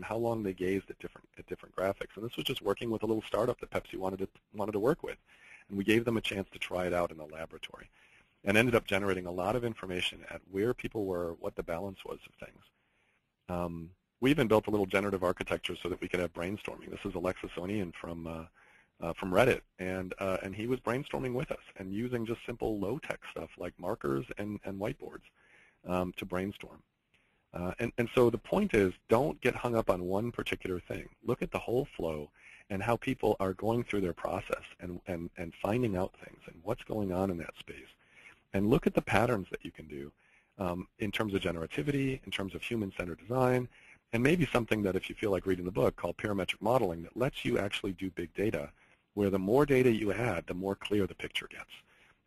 how long they gazed at different graphics. And this was just working with a little startup that Pepsi wanted to work with. And we gave them a chance to try it out in the laboratory and ended up generating a lot of information at where people were, what the balance was of things. We even built a little generative architecture so that we could have brainstorming. This is Alexis Onian from Reddit, and he was brainstorming with us and using just simple low-tech stuff like markers and whiteboards to brainstorm. And so the point is, don't get hung up on one particular thing. Look at the whole flow and how people are going through their process and finding out things and what's going on in that space. And look at the patterns that you can do in terms of generativity, in terms of human-centered design, and maybe something that, if you feel like reading the book, called parametric modeling, that lets you actually do big data, where the more data you add, the more clear the picture gets.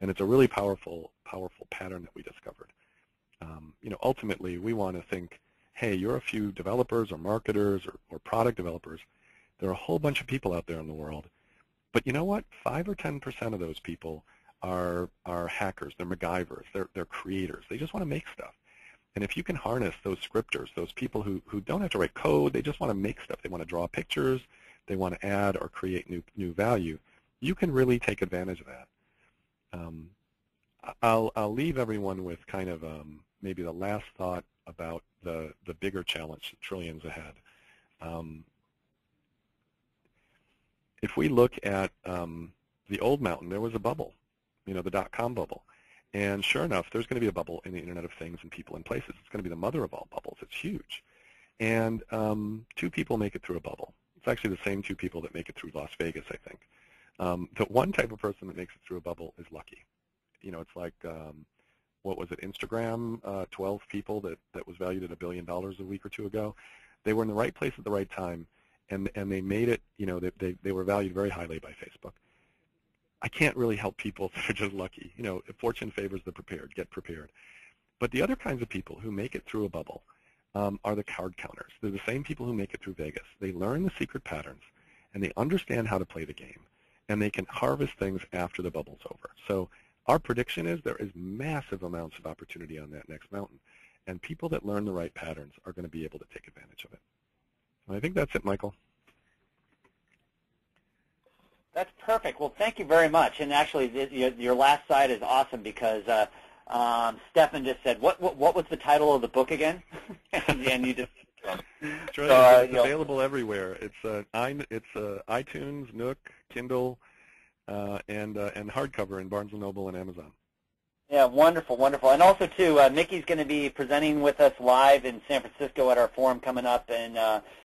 And it's a really powerful pattern that we discovered. Ultimately, we want to think, hey, you're a few developers or marketers or product developers. There are a whole bunch of people out there in the world. But you know what? 5 or 10% of those people are hackers. They're MacGyvers. They're creators. They just want to make stuff. And if you can harness those scripters, those people who don't have to write code, they just want to make stuff. They want to draw pictures. They want to add or create new value. You can really take advantage of that. I'll leave everyone with kind of maybe the last thought about the bigger challenge, trillions ahead. If we look at the old mountain, there was a bubble, the dot-com bubble. And sure enough, there's going to be a bubble in the Internet of Things and people and places. It's going to be the mother of all bubbles. It's huge. And 2 people make it through a bubble. It's actually the same 2 people that make it through Las Vegas, I think. The one type of person that makes it through a bubble is lucky. It's like, what was it, Instagram, 12 people that was valued at $1 billion a week or 2 ago. They were in the right place at the right time, and they made it, they were valued very highly by Facebook. I can't really help people that are just lucky. If fortune favors the prepared, get prepared. But the other kinds of people who make it through a bubble are the card counters. They're the same people who make it through Vegas. They learn the secret patterns, and they understand how to play the game, and they can harvest things after the bubble's over. So our prediction is there is massive amounts of opportunity on that next mountain, and people that learn the right patterns are going to be able to take advantage of it. And I think that's it, Michael. That's perfect. Well, thank you very much. And actually, your last slide is awesome because Stefan just said, what was the title of the book again? and you just. That's right. It's available everywhere. It's iTunes, Nook, Kindle, and hardcover in Barnes & Noble and Amazon. Yeah, wonderful, wonderful. And also, too, Mickey's going to be presenting with us live in San Francisco at our forum coming up in